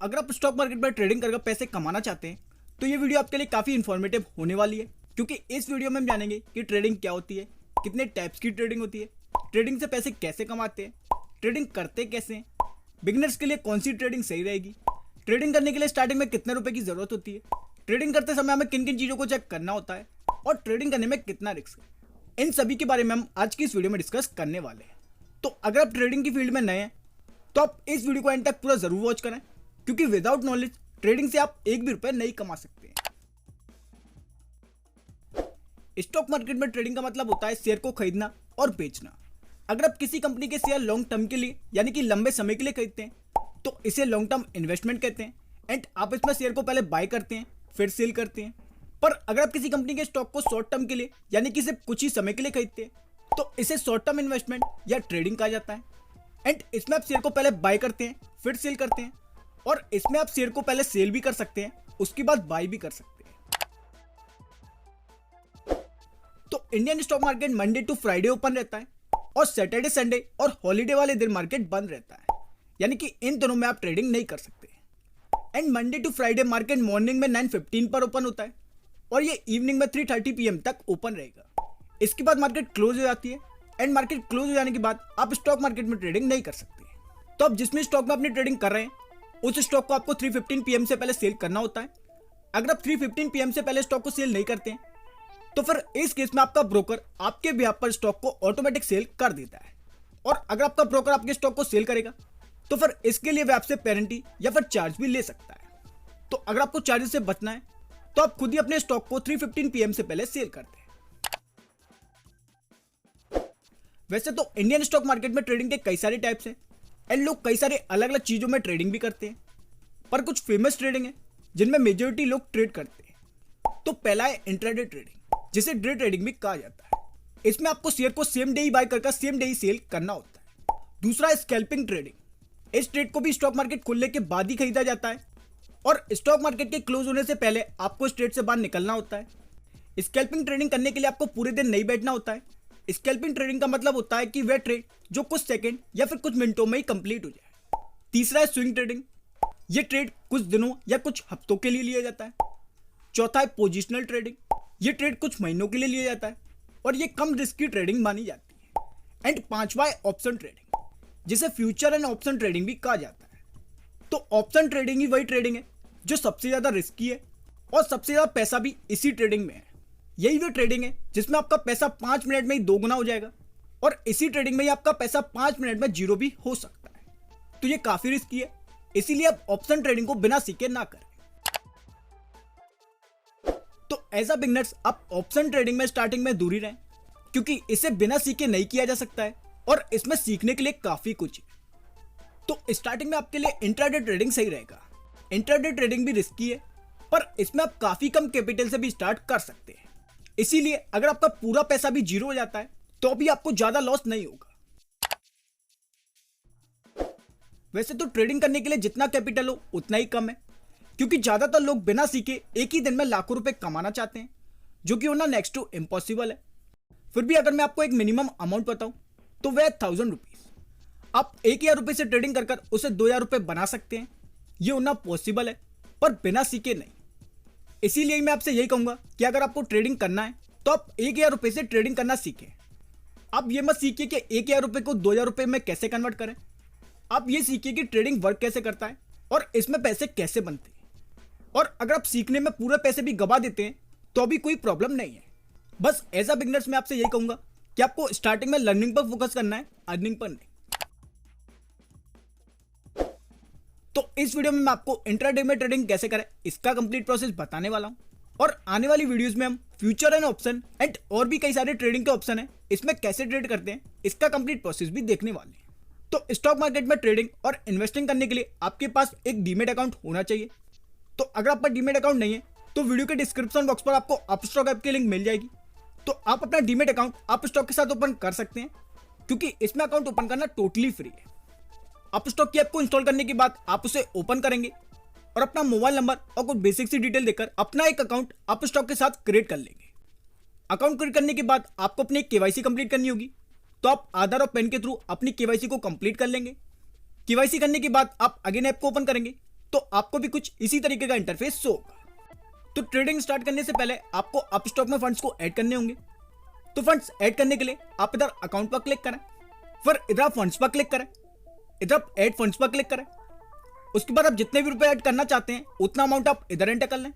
अगर आप stock market में ट्रेडिंग करके पैसे कमाना चाहते हैं तो ये वीडियो आपके लिए काफ़ी इन्फॉर्मेटिव होने वाली है, क्योंकि इस वीडियो में हम जानेंगे कि ट्रेडिंग क्या होती है, कितने टाइप्स की ट्रेडिंग होती है, ट्रेडिंग से पैसे कैसे कमाते हैं, ट्रेडिंग करते कैसे हैं, बिगिनर्स के लिए कौन सी ट्रेडिंग सही रहेगी, ट्रेडिंग करने के लिए स्टार्टिंग में कितने रुपए की ज़रूरत होती है, ट्रेडिंग करते समय हमें किन किन चीज़ों को चेक करना होता है और ट्रेडिंग करने में कितना रिस्क है। इन सभी के बारे में हम आज की इस वीडियो में डिस्कस करने वाले हैं। तो अगर आप ट्रेडिंग की फील्ड में नए हैं तो आप इस वीडियो को एंड तक पूरा जरूर वॉच करें, क्योंकि विदाउट नॉलेज ट्रेडिंग से आप एक भी रुपए नहीं कमा सकते हैं। स्टॉक मार्केट में ट्रेडिंग का मतलब होता है शेयर को खरीदना और बेचना। अगर आप किसी कंपनी के शेयर लॉन्ग टर्म के लिए यानी कि लंबे समय के लिए खरीदते हैं तो इसे लॉन्ग टर्म इन्वेस्टमेंट कहते हैं एंड आप इसमें शेयर को पहले बाय करते हैं फिर सेल करते हैं। पर अगर आप किसी कंपनी के स्टॉक को शॉर्ट टर्म के लिए यानी कि सिर्फ कुछ ही समय के लिए खरीदते हैं तो इसे शॉर्ट टर्म इन्वेस्टमेंट या ट्रेडिंग कहा जाता है। एंड इसमें आप शेयर को पहले बाय करते हैं फिर सेल करते हैं, और इसमें आप शेयर को पहले सेल भी कर सकते हैं उसके बाद बाय भी कर सकते हैं। तो Indian stock market Monday to Friday open रहता है और सैटरडे संडे और हॉलीडे वाले दिन मार्केट बंद रहता है, यानी कि इन दोनों में आप ट्रेडिंग नहीं कर सकते। And Monday to Friday market morning में 9:15 पर ओपन होता है और ये इवनिंग में 3:30 PM तक ओपन रहेगा। इसके बाद मार्केट क्लोज हो जाती है एंड मार्केट क्लोज हो जाने के बाद आप स्टॉक मार्केट में ट्रेडिंग नहीं कर सकते। तो आप जिसमें स्टॉक में अपनी ट्रेडिंग कर रहे हैं उस स्टॉक को आपको 3:15 PM से पहले सेल करना होता है। अगर आप 3:15 PM से पहले स्टॉक को सेल नहीं करते हैं तो फिर इस केस में आपका ब्रोकर आपके बिहाफ पर स्टॉक को ऑटोमेटिक सेल कर देता है, और अगर आपका ब्रोकर आपके स्टॉक को सेल करेगा तो फिर इसके लिए वह आपसे पेनल्टी या फिर चार्ज भी ले सकता है। तो अगर आपको चार्जेस से बचना है तो आप खुद ही अपने स्टॉक को 3:15 PM से पहले सेल कर दें। वैसे तो इंडियन स्टॉक मार्केट में ट्रेडिंग के कई सारे टाइप्स हैं एंड लोग कई सारे अलग अलग चीजों में ट्रेडिंग भी करते हैं, पर कुछ फेमस ट्रेडिंग है जिनमें मेजोरिटी लोग ट्रेड करते हैं। तो पहला है इंट्राडे ट्रेडिंग, जिसे डे ट्रेडिंग भी कहा जाता है। इसमें आपको शेयर को सेम डे ही बाय करके सेम डे ही सेल करना होता है। दूसरा है स्कैल्पिंग ट्रेडिंग। इस ट्रेड को भी स्टॉक मार्केट खुलने के बाद ही खरीदा जाता है और स्टॉक मार्केट के क्लोज होने से पहले आपको इस ट्रेड से बाहर निकलना होता है। स्कैल्पिंग ट्रेडिंग करने के लिए आपको पूरे दिन नहीं बैठना होता है। स्कैल्पिंग ट्रेडिंग का मतलब होता है कि वह ट्रेड जो कुछ सेकंड या फिर कुछ मिनटों में ही कंप्लीट हो जाए। तीसरा है स्विंग ट्रेडिंग। यह ट्रेड कुछ दिनों या कुछ हफ्तों के लिए लिया जाता है। चौथा है पोजिशनल ट्रेडिंग। यह ट्रेड कुछ महीनों के लिए लिया जाता है और यह कम रिस्क की ट्रेडिंग मानी जाती है। एंड पांचवा है ऑप्शन ट्रेडिंग, जिसे फ्यूचर एंड ऑप्शन ट्रेडिंग भी कहा जाता है। तो ऑप्शन ट्रेडिंग ही वही ट्रेडिंग है जो सबसे ज्यादा रिस्की है और सबसे ज्यादा पैसा भी इसी ट्रेडिंग में है। यही वो ट्रेडिंग है जिसमें आपका पैसा 5 मिनट में ही 2 गुना हो जाएगा, और इसी ट्रेडिंग में ही आपका पैसा 5 मिनट में जीरो भी हो सकता है। तो ये काफी रिस्की है, इसीलिए आप ऑप्शन ट्रेडिंग को बिना सीखे ना करें। तो एज अ बिगनर्स आप ऑप्शन ट्रेडिंग में स्टार्टिंग में दूर ही रहें, क्योंकि इसे बिना सीखे नहीं किया जा सकता है और इसमें सीखने के लिए काफी कुछ है। तो स्टार्टिंग में आपके लिए इंट्राडे ट्रेडिंग सही रहेगा। इंट्राडे ट्रेडिंग भी रिस्की है, पर इसमें आप काफी कम कैपिटल से भी स्टार्ट कर सकते हैं। इसीलिए अगर आपका पूरा पैसा भी जीरो हो जाता है तो भी आपको ज्यादा लॉस नहीं होगा। वैसे तो ट्रेडिंग करने के लिए जितना कैपिटल हो उतना ही कम है, क्योंकि ज्यादातर लोग बिना सीखे एक ही दिन में लाखों रुपए कमाना चाहते हैं, जो कि होना नेक्स्ट टू इम्पॉसिबल है। फिर भी अगर मैं आपको एक मिनिमम अमाउंट बताऊं तो वह 1000 रुपीज। आप 1000 रुपए से ट्रेडिंग कर कर उसे 2000 रुपए बना सकते हैं। यह होना पॉसिबल है, पर बिना सीखे नहीं। इसीलिए मैं आपसे यही कहूंगा कि अगर आपको ट्रेडिंग करना है तो आप 1000 रुपए से ट्रेडिंग करना सीखें। आप ये मत सीखिए कि 1000 रुपए को 2000 रुपए में कैसे कन्वर्ट करें। आप ये सीखिए कि ट्रेडिंग वर्क कैसे करता है और इसमें पैसे कैसे बनते हैं। और अगर आप सीखने में पूरे पैसे भी गवा देते हैं तो भी कोई प्रॉब्लम नहीं है। बस एज अ बिगनर्स मैं आपसे यही कहूंगा कि आपको स्टार्टिंग में लर्निंग पर फोकस करना है, अर्निंग पर नहीं। तो इस वीडियो में मैं आपको इंट्राडे में ट्रेडिंग कैसे करें इसका कंप्लीट प्रोसेस बताने वाला हूं, और आने वाली वीडियोस में हम फ्यूचर एंड ऑप्शन एंड और भी कई सारे ट्रेडिंग के ऑप्शन हैं, इसमें कैसे ट्रेड करते हैं इसका कंप्लीट प्रोसेस भी देखने वाले हैं। तो स्टॉक मार्केट में ट्रेडिंग और इन्वेस्टिंग करने के लिए आपके पास एक डीमेट अकाउंट होना चाहिए। तो अगर आपका डीमेट अकाउंट नहीं है तो वीडियो के डिस्क्रिप्शन बॉक्स पर आपको अपस्टॉक ऐप की लिंक मिल जाएगी। तो आप अपना डीमेट अकाउंट अपस्टॉक के साथ ओपन कर सकते हैं, क्योंकि इसमें अकाउंट ओपन करना टोटली फ्री है। अपस्टॉक की ऐप को इंस्टॉल करने के बाद आप उसे ओपन करेंगे और अपना मोबाइल नंबर और कुछ बेसिक सी डिटेल देकर अपना एक अकाउंट अपस्टॉक के साथ क्रिएट कर लेंगे। अकाउंट क्रिएट करने के बाद आपको अपनी केवाईसी कंप्लीट करनी होगी। तो आप आधार और पैन के थ्रू अपनी केवाईसी को कंप्लीट कर लेंगे। केवाईसी करने के बाद आप अगेन ऐप को ओपन करेंगे तो आपको भी कुछ इसी तरीके का इंटरफेस शो होगा। तो ट्रेडिंग स्टार्ट करने से पहले आपको अप स्टॉक में फंड्स को ऐड करने होंगे। तो फंड्स ऐड करने के लिए आप इधर अकाउंट पर क्लिक करें, फिर इधर आप फंड्स पर क्लिक करें, इधर आप ऐड फंड्स पर क्लिक करें। उसके बाद आप जितने भी रुपए ऐड करना चाहते हैं उतना अमाउंट आप इधर एंटर कर लें।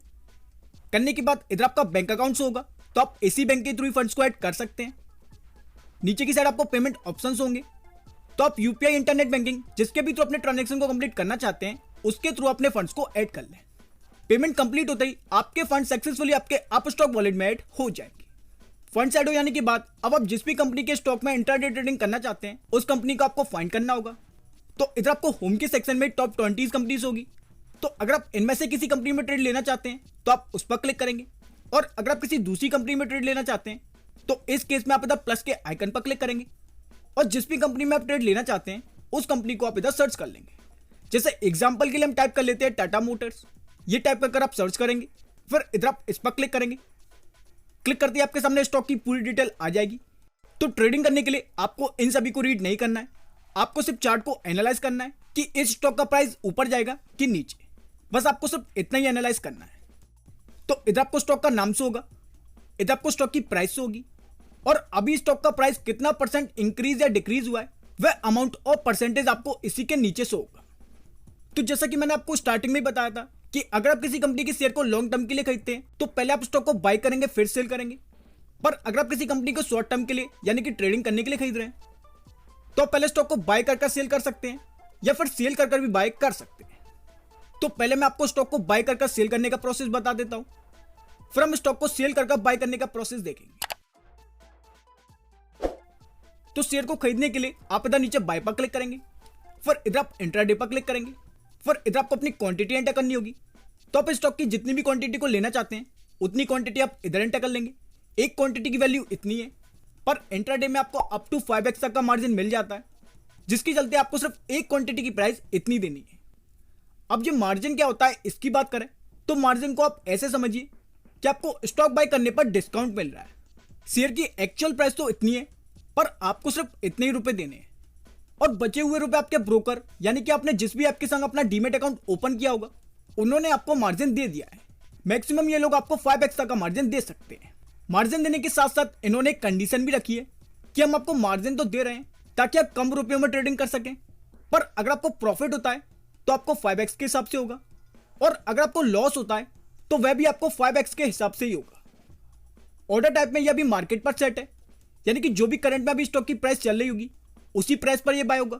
करने के बाद इधर आपका बैंक अकाउंट होगा, तो आप इसी बैंक के थ्रू फंड्स को ऐड कर सकते हैं। नीचे की साइड आपको पेमेंट ऑप्शंस होंगे, तो आप यूपीआई इंटरनेट बैंकिंग जिसके भी थ्रू अपने ट्रांजैक्शन को कंप्लीट करना चाहते हैं उसके थ्रू अपने फंड्स को ऐड कर लें। पेमेंट कंप्लीट होते ही आपके फंड सक्सेसफुली आपके अप स्टॉक वॉलेट में ऐड हो जाएंगे। फंड्स ऐड हो जाने के बाद अब आप जिस भी कंपनी के स्टॉक में इंट्राडे ट्रेडिंग करना चाहते हैं उस कंपनी को आपको फाइंड करना होगा। तो इधर आपको होम के सेक्शन में टॉप 20 कंपनीज होगी। तो अगर आप इनमें से किसी कंपनी में ट्रेड लेना चाहते हैं तो आप उस पर क्लिक करेंगे, और अगर आप किसी दूसरी कंपनी में ट्रेड लेना चाहते हैं तो इस केस में आप इधर प्लस के आइकन पर क्लिक करेंगे, और जिस भी कंपनी में आप ट्रेड लेना चाहते हैं उस कंपनी को आप इधर सर्च कर लेंगे। जैसे एग्जांपल के लिए हम टाइप कर लेते हैं टाटा मोटर्स। ये टाइप कर आप सर्च करेंगे, फिर इधर आप इस पर क्लिक करेंगे। क्लिक करते ही आपके सामने स्टॉक की पूरी डिटेल आ जाएगी। तो ट्रेडिंग करने के लिए आपको इन सभी को रीड नहीं करना है, आपको सिर्फ चार्ट को एनालाइज करना है कि इस स्टॉक का प्राइस ऊपर जाएगा कि नीचे। बस आपको सिर्फ इतना ही एनालाइज करना है। तो इधर आपको स्टॉक का नाम से होगा, इधर आपको स्टॉक की प्राइस से होगी, और अभी स्टॉक का प्राइस कितना परसेंट इंक्रीज या डिक्रीज हुआ है वह अमाउंट और परसेंटेज आपको इसी के नीचे से होगा। तो जैसा कि मैंने आपको स्टार्टिंग में बताया था कि अगर आप किसी कंपनी के शेयर को लॉन्ग टर्म के लिए खरीदते हैं तो पहले आप स्टॉक को बाय करेंगे फिर सेल करेंगे। पर अगर आप किसी कंपनी को शॉर्ट टर्म के लिए यानी कि ट्रेडिंग करने के लिए खरीद रहे हैं तो पहले स्टॉक को बाय कर सेल कर सकते हैं, या फिर सेल कर भी बाय कर सकते हैं। तो पहले मैं आपको स्टॉक को बाय कर सेल करने का प्रोसेस बता देता हूं, फिर हम स्टॉक को सेल कर बाय करने का प्रोसेस देखेंगे। तो शेयर को खरीदने के लिए आप इधर नीचे बाय पर क्लिक करेंगे, फिर इधर आप इंट्राडे पर क्लिक करेंगे, फिर इधर आपको अपनी क्वांटिटी एंटर करनी होगी। तो आप स्टॉक की जितनी भी क्वांटिटी को लेना चाहते हैं उतनी क्वांटिटी आप इधर एंटर कर लेंगे। एक क्वांटिटी की वैल्यू इतनी है, पर इंट्राडे में आपको अप टू 5x तक का मार्जिन मिल जाता है, जिसके चलते आपको सिर्फ एक क्वांटिटी की प्राइस इतनी देनी है। अब जो मार्जिन क्या होता है इसकी बात करें तो मार्जिन को आप ऐसे समझिए कि आपको स्टॉक बाय करने पर डिस्काउंट मिल रहा है। शेयर की एक्चुअल प्राइस तो इतनी है, पर आपको सिर्फ इतने ही रुपए देने हैं, और बचे हुए रुपए आपके ब्रोकर यानी कि आपने जिस भी आपके संग अपना डीमेट अकाउंट ओपन किया होगा उन्होंने आपको मार्जिन दे दिया है। मैक्सिमम ये लोग आपको 5x तक का मार्जिन दे सकते हैं। मार्जिन देने के साथ साथ इन्होंने एक कंडीशन भी रखी है कि हम आपको मार्जिन तो दे रहे हैं ताकि आप कम रुपयों में ट्रेडिंग कर सकें, पर अगर आपको प्रॉफिट होता है तो आपको 5x के हिसाब से होगा, और अगर आपको लॉस होता है तो वह भी आपको 5x के हिसाब से ही होगा। ऑर्डर टाइप में यह भी मार्केट पर सेट है, यानी कि जो भी करंट में अभी स्टॉक की प्राइस चल रही होगी उसी प्राइस पर यह बाय होगा।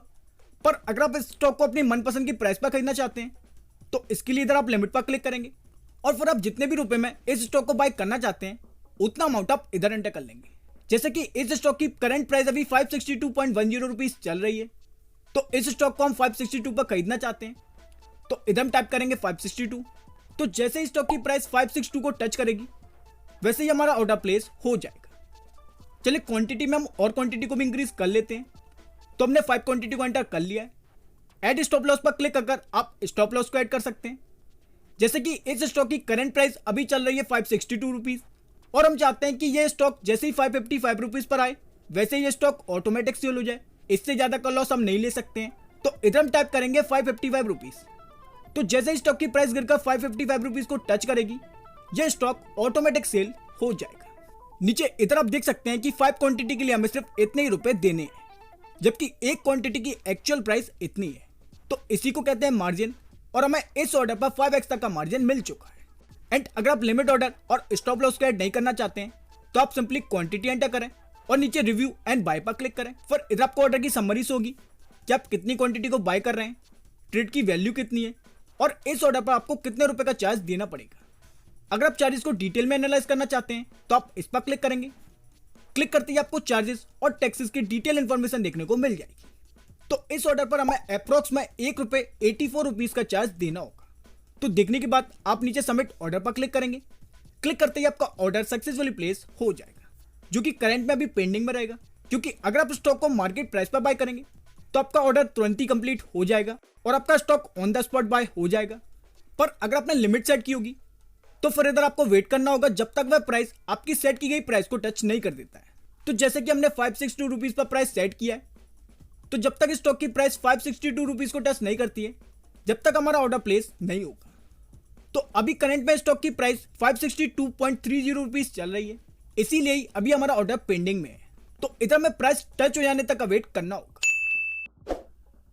पर अगर आप इस स्टॉक को अपनी मनपसंद की प्राइस पर खरीदना चाहते हैं तो इसके लिए इधर आप लिमिट पर क्लिक करेंगे, और फिर आप जितने भी रुपए में इस स्टॉक को बाय करना चाहते हैं उतना अमाउंट आप इधर एंटर कर लेंगे। जैसे कि इस स्टॉक की करंट प्राइस अभी 562.10 रुपीज चल रही है, तो इस स्टॉक को हम 562 पर खरीदना चाहते हैं, तो इधर हम टाइप करेंगे 562। तो जैसे ही स्टॉक की प्राइस 562 को टच करेगी वैसे ही हमारा ऑर्डर प्लेस हो जाएगा। चलिए क्वांटिटी में हम और क्वांटिटी को भी इंक्रीज कर लेते हैं। तो हमने 5 क्वांटिटी को एंटर कर लिया है। ऐड स्टॉप लॉस पर क्लिक कर आप स्टॉप लॉस को ऐड कर सकते हैं। जैसे कि इस स्टॉक की करंट प्राइस अभी चल रही है 562 रुपीज, और हम चाहते हैं कि ये स्टॉक जैसे ही 555 रुपीज पर आए वैसे ये स्टॉक ऑटोमेटिक सेल हो जाए, इससे ज्यादा का लॉस हम नहीं ले सकते हैं। तो इधर हम टाइप करेंगे 555 रुपीज। तो जैसे ही स्टॉक की प्राइस गिरकर 555 रुपीज को टच करेगी यह स्टॉक ऑटोमेटिक सेल हो जाएगा। नीचे इधर आप देख सकते हैं कि 5 क्वांटिटी के लिए हमें सिर्फ इतने ही रुपए देने हैं, जबकि एक क्वांटिटी की एक्चुअल प्राइस इतनी है। तो इसी को कहते हैं मार्जिन, और हमें इस ऑर्डर पर 5x तक का मार्जिन मिल चुका है। एंड अगर आप लिमिट ऑर्डर और स्टॉप लॉस को ऐड नहीं करना चाहते हैं तो आप सिंपली क्वांटिटी एंटर करें और नीचे रिव्यू एंड बाय पर क्लिक करें। फिर इधर आपको ऑर्डर की समरी होगी कि आप कितनी क्वांटिटी को बाय कर रहे हैं, ट्रेड की वैल्यू कितनी है, और इस ऑर्डर पर आपको कितने रुपए का चार्ज देना पड़ेगा। अगर आप चार्जेस को डिटेल में एनालाइज करना चाहते हैं तो आप इस पर क्लिक करेंगे। क्लिक करते ही आपको चार्जेस और टैक्सेस की डिटेल इंफॉर्मेशन देखने को मिल जाएगी। तो इस ऑर्डर पर हमें अप्रोक्स में ₹1.84 का चार्ज देना होगा। तो देखने के बाद आप नीचे सबमिट ऑर्डर पर क्लिक करेंगे। क्लिक करते ही आपका ऑर्डर सक्सेसफुली प्लेस हो जाएगा, जो कि करंट में अभी पेंडिंग में रहेगा, क्योंकि अगर आप स्टॉक को मार्केट प्राइस पर बाय करेंगे तो आपका ऑर्डर तुरंत ही कंप्लीट हो जाएगा और आपका stock on the spot buy हो जाएगा। पर अगर आपने लिमिट सेट की होगी तो फिर इधर आपको वेट करना होगा जब तक वह प्राइस आपकी सेट की गई प्राइस को टच नहीं कर देता है। तो जैसे कि हमने 562 रुपीज पर प्राइस सेट किया है, तो जब तक स्टॉक की प्राइस 562 रुपीज को टच नहीं करती है जब तक हमारा ऑर्डर प्लेस नहीं होगा। तो अभी करंट में स्टॉक की प्राइस 562.30 रुपीज चल रही है, इसीलिए ही अभी हमारा ऑर्डर पेंडिंग में है। तो इधर में प्राइस टच हो जाने तक का वेट करना होगा।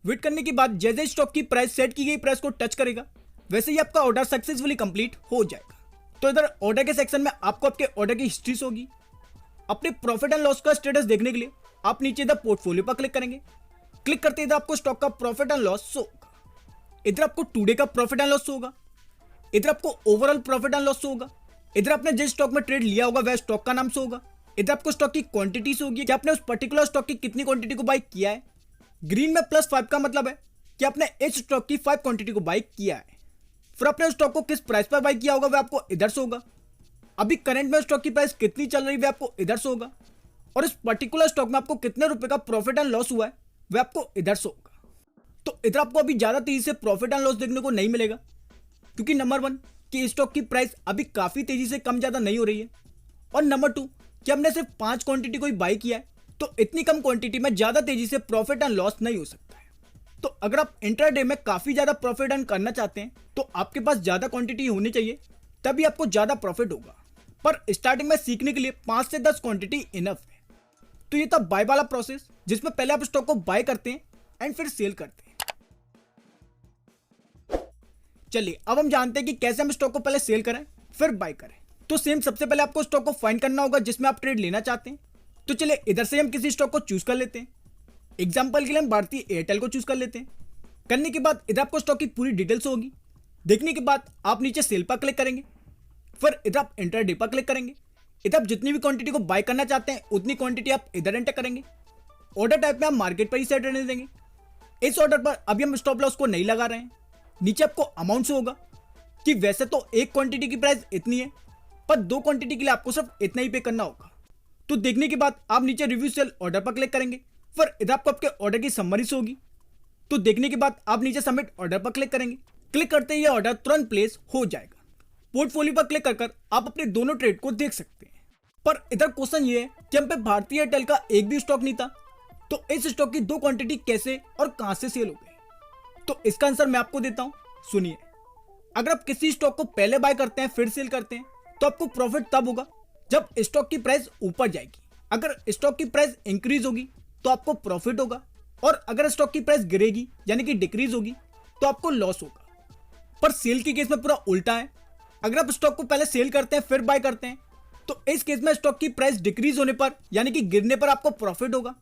वेट करने के बाद जैसे स्टॉक की प्राइस सेट की गई प्राइस को टच करेगा, वैसे ही आपका ऑर्डर सक्सेसफुली कंप्लीट हो जाएगा। तो इधर ऑर्डर के सेक्शन में आपको आपके ऑर्डर की हिस्ट्री होगी। अपने प्रॉफिट एंड लॉस का स्टेटस देखने के लिए आप नीचे इधर पोर्टफोलियो पर क्लिक करेंगे। क्लिक करते इधर आपको स्टॉक का प्रॉफिट एंड लॉस शो होगा। इधर आपको टुडे का प्रॉफिट एंड लॉस शो होगा। इधर आपको overall profit and loss show होगा। इधर आपने जिस स्टॉक में ट्रेड लिया होगा वह स्टॉक का नाम शो होगा। इधर आपको स्टॉक की क्वांटिटी शो होगी कि आपने उस पर्टिकुलर स्टॉक की कितनी क्वांटिटी को बाई किया है। ग्रीन में +5 का मतलब है कि आपने इस स्टॉक की 5 क्वांटिटी को बाई किया है। फिर आपने उस स्टॉक को किस प्राइस पर बाई किया होगा वह आपको इधर से होगा। अभी करंट में स्टॉक की प्राइस कितनी चल रही है वह आपको इधर से होगा। और इस पर्टिकुलर स्टॉक में आपको कितने रुपए का प्रॉफिट एंड लॉस हुआ है वह आपको इधर से होगा। तो इधर आपको अभी ज्यादा तेजी से प्रॉफिट एंड लॉस देखने को नहीं मिलेगा, क्योंकि नंबर 1 कि स्टॉक की प्राइस अभी काफी तेजी से कम ज्यादा नहीं हो रही है, और नंबर 2 कि हमने सिर्फ 5 क्वांटिटी को ही बाई किया है। तो इतनी कम क्वांटिटी में ज्यादा तेजी से प्रॉफिट एंड लॉस नहीं हो सकता है। तो अगर आप इंट्राडे में काफी ज्यादा प्रॉफिट अर्न करना चाहते हैं तो आपके पास ज्यादा क्वांटिटी होनी चाहिए, तभी आपको ज्यादा प्रॉफिट होगा। पर स्टार्टिंग में सीखने के लिए 5 से 10 क्वांटिटी इनफ है। तो ये था बाय वाला प्रोसेस, जिसमें पहले आप स्टॉक को बाय करते हैं एंड फिर सेल करते हैं। चलिए अब हम जानते हैं कि कैसे हम स्टॉक को पहले सेल करें फिर बाय करें। तो सेम सबसे पहले आपको स्टॉक को फाइंड करना होगा जिसमें आप ट्रेड लेना चाहते हैं। तो चलिए इधर से हम किसी स्टॉक को चूज कर लेते हैं। एग्जांपल के लिए हम भारतीय एयरटेल को चूज कर लेते हैं। करने के बाद इधर आपको स्टॉक की पूरी डिटेल्स होगी। देखने के बाद आप नीचे सेल पर क्लिक करेंगे। फिर इधर आप इंट्राडे पर क्लिक करेंगे। इधर आप जितनी भी क्वांटिटी को बाय करना चाहते हैं उतनी क्वांटिटी आप इधर एंटर करेंगे। ऑर्डर टाइप में आप मार्केट पर ही सेट रहने देंगे। इस ऑर्डर पर अभी हम स्टॉप लॉस को नहीं लगा रहे हैं। नीचे आपको अमाउंट से होगा कि वैसे तो एक क्वांटिटी की प्राइस इतनी है, पर 2 क्वांटिटी के लिए आपको सिर्फ इतना ही पे करना होगा। तो देखने के बाद आप नीचे रिव्यू सेल ऑर्डर पर क्लिक करेंगे। फिर इधर आपको आपके ऑर्डर की समरी से होगी। तो देखने के बाद आप नीचे सबमिट ऑर्डर पर क्लिक करेंगे। क्लिक करते ही यह ऑर्डर तुरंत प्लेस हो जाएगा। पोर्टफोलियो पर क्लिक कर आप अपने दोनों ट्रेड को देख सकते हैं। पर इधर क्वेश्चन ये है कि हम पे भारतीय एयरटेल का एक भी स्टॉक नहीं था, तो इस स्टॉक की 2 क्वांटिटी कैसे और कहां से सेल हो गई? तो इसका आंसर मैं आपको देता हूं, सुनिए। अगर आप किसी स्टॉक को पहले बाय करते हैं फिर सेल करते हैं तो आपको प्रॉफिट तब होगा जब स्टॉक की प्राइस ऊपर जाएगी। अगर स्टॉक की प्राइस इंक्रीज होगी तो आपको प्रॉफिट होगा, और अगर स्टॉक की प्राइस गिरेगी यानी कि डिक्रीज होगी तो आपको लॉस होगा। पर सेल के केस में पूरा उल्टा है। अगर आप स्टॉक को पहले सेल करते हैं फिर बाय करते हैं तो इस केस में स्टॉक की प्राइस डिक्रीज होने पर यानी कि गिरने पर आपको प्रॉफिट होगा,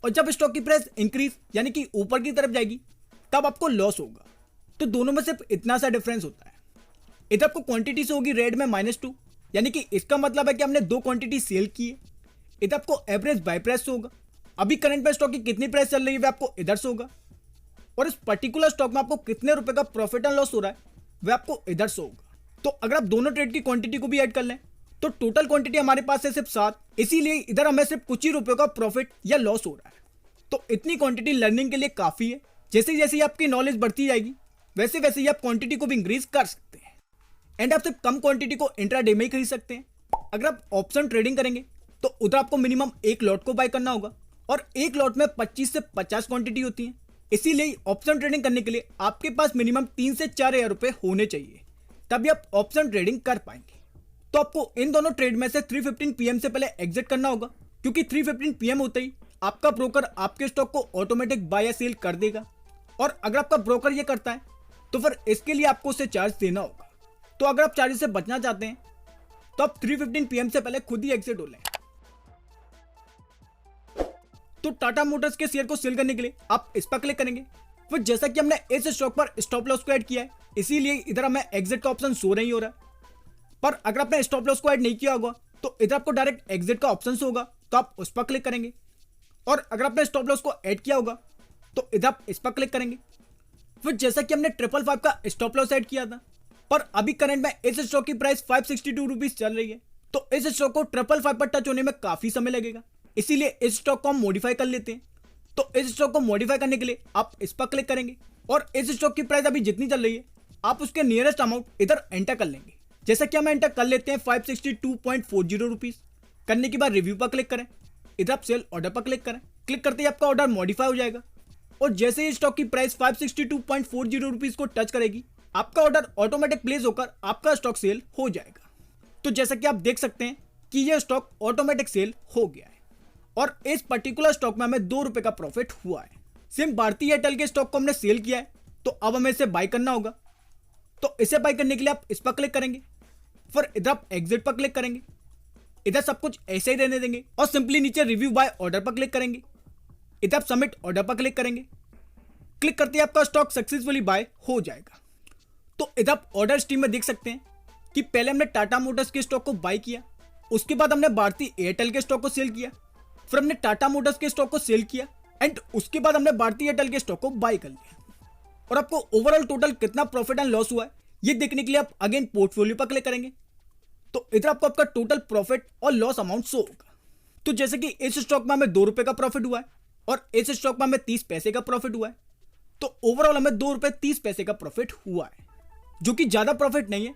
और जब स्टॉक की प्राइस इंक्रीज यानी कि ऊपर की तरफ जाएगी तब आपको लॉस होगा। तो दोनों में सिर्फ इतना सा डिफरेंस होता है। इधर आपको क्वांटिटी से होगी रेड में -2, यानी कि इसका मतलब है कि हमने 2 क्वांटिटी सेल की है। इधर आपको एवरेज बाय प्राइस से होगा। अभी करंट में स्टॉक की कितनी प्राइस चल रही है वह आपको इधर से होगा, और इस पर्टिकुलर स्टॉक में आपको कितने रुपए का प्रॉफिट एंड लॉस हो रहा है वह आपको इधर से होगा। तो अगर आप दोनों ट्रेड की क्वांटिटी को भी ऐड कर लें तो टोटल क्वांटिटी हमारे पास है सिर्फ 7, इसीलिए इधर हमें सिर्फ कुछ ही रुपयों का प्रॉफिट या लॉस हो रहा है। तो इतनी क्वांटिटी लर्निंग के लिए काफी है। जैसे जैसे आपकी नॉलेज बढ़ती जाएगी वैसे वैसे ही आप क्वांटिटी को भी इंक्रीज कर सकते हैं। एंड आप सिर्फ कम क्वांटिटी को इंट्राडे में ही खरीद सकते हैं। अगर आप ऑप्शन ट्रेडिंग करेंगे तो उधर आपको मिनिमम 1 लॉट को बाय करना होगा, और 1 लॉट में 25 से 50 क्वांटिटी होती है। इसीलिए ऑप्शन ट्रेडिंग करने के लिए आपके पास मिनिमम 3 से 4 हज़ार रुपए होने चाहिए, तभी आप ऑप्शन ट्रेडिंग कर पाएंगे। तो आपको इन दोनों ट्रेड में से 3:15 PM से पहले एग्जिट करना होगा, क्योंकि 3:15 PM होते ही आपका ब्रोकर आपके स्टॉक को ऑटोमेटिक बाय या सेल कर देगा। और अगर आपका ब्रोकर ये करता है तो फिर इसके लिए आपको उसे चार्ज देना होगा। तो अगर आप चार्ज से बचना चाहते हैं तो आप 3:15 PM से पहले खुद ही एग्जिट हो लें। तो टाटा मोटर्स के शेयर को सेल करने के लिए आप इस पर क्लिक करेंगे। फिर जैसा कि हमने इस स्टॉक पर स्टॉप लॉस को ऐड किया है, इसीलिए इधर हमें एग्जिट का ऑप्शन शो नहीं हो रहा है। पर अगर आपने स्टॉप लॉस को ऐड नहीं किया होगा तो इधर आपको डायरेक्ट एग्जिट का ऑप्शन होगा, तो आप उस पर क्लिक करेंगे। और अगर आपने स्टॉप लॉस को ऐड किया होगा तो इधर आप इस पर क्लिक करेंगे। फिर जैसा कि हमने 555 का स्टॉप लॉस ऐड किया था, पर अभी करंट में इस स्टॉक की प्राइस 562 रुपीज चल रही है, तो इस स्टॉक को 555 पर टच होने में काफी समय लगेगा। इसीलिए इस स्टॉक को हम मॉडिफाई कर लेते हैं। तो इस स्टॉक को मॉडिफाई करने के लिए आप इस पर क्लिक करेंगे, और इस स्टॉक की प्राइस अभी जितनी चल रही है आप उसके नियरेस्ट अमाउंट इधर एंटर कर लेंगे। जैसा कि हम एंटर कर लेते हैं 562.40 रुपीज। करने के बाद रिव्यू पर क्लिक करें। इधर आप सेल ऑर्डर पर क्लिक करें। क्लिक करते ही आपका ऑर्डर मॉडिफाई हो जाएगा। और जैसे ही स्टॉक की प्राइस 562.40 रुपीज को टच करेगी, आपका ऑर्डर ऑटोमेटिक प्लेस होकर आपका स्टॉक सेल हो जाएगा। तो जैसा कि आप देख सकते हैं कि यह स्टॉक ऑटोमेटिक सेल हो गया है और इस पर्टिकुलर स्टॉक में हमें 2 रुपए का प्रॉफिट हुआ है। सेम भारतीय एयरटेल के स्टॉक को हमने सेल किया है, तो अब हमें इसे बाय करना होगा। तो इसे बाय करने के लिए आप इस पर क्लिक करेंगे, फिर इधर आप एग्जिट पर क्लिक करेंगे, इधर सब कुछ ऐसे ही रहने देंगे और सिंपली नीचे रिव्यू बाय ऑर्डर पर क्लिक करेंगे, इधर आप सबमिट ऑर्डर पर क्लिक करेंगे। क्लिक करते ही आपका स्टॉक सक्सेसफुली बाय हो जाएगा। तो इधर आप ऑर्डर स्ट्रीम में देख सकते हैं कि पहले हमने टाटा मोटर्स के स्टॉक को बाय किया, उसके बाद हमने भारतीय एयरटेल के स्टॉक को सेल किया, फिर हमने टाटा मोटर्स के स्टॉक को सेल किया एंड उसके बाद हमने भारतीय एयरटेल के स्टॉक को बाय कर लिया। और आपको ओवरऑल टोटल कितना प्रॉफिट एंड लॉस हुआ है ये देखने के लिए आप अगेन पोर्टफोलियो पर क्लिक करेंगे। तो इधर आपको आपका टोटल प्रॉफिट और लॉस अमाउंट शो होगा। तो जैसे कि इस स्टॉक में हमें 2 रुपए का प्रॉफिट हुआ है और इस स्टॉक में हमें 30 पैसे का प्रॉफिट हुआ है, तो ओवरऑल हमें 2 रुपए 30 पैसे का प्रॉफिट हुआ है, जो कि ज्यादा प्रॉफिट नहीं है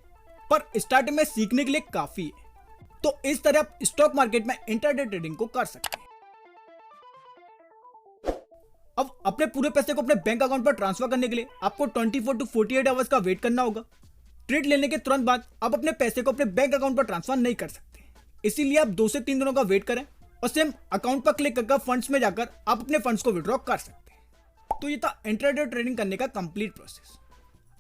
पर स्टार्टिंग में सीखने के लिए काफी है। तो इस तरह आप स्टॉक मार्केट में इंट्राडे ट्रेडिंग को कर सकते हैं। अब अपने पूरे पैसे को अपने बैंक अकाउंट पर ट्रांसफर करने के लिए आपको 24 to 48 आवर्स का वेट करना होगा। ट्रेड लेने के तुरंत बाद आप अपने पैसे को अपने बैंक अकाउंट पर ट्रांसफर नहीं कर सकते, इसीलिए आप 2 से 3 दिनों का वेट करें और सेम अकाउंट पर क्लिक करके फंड्स में जाकर आप अपने फंड्स को विड्रॉ कर सकते हैं। तो ये था इंट्राडे ट्रेडिंग करने का कंप्लीट प्रोसेस।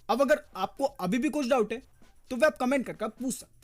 अब अगर आपको अभी भी कुछ डाउट है तो वे आप कमेंट करके पूछ सकते हैं।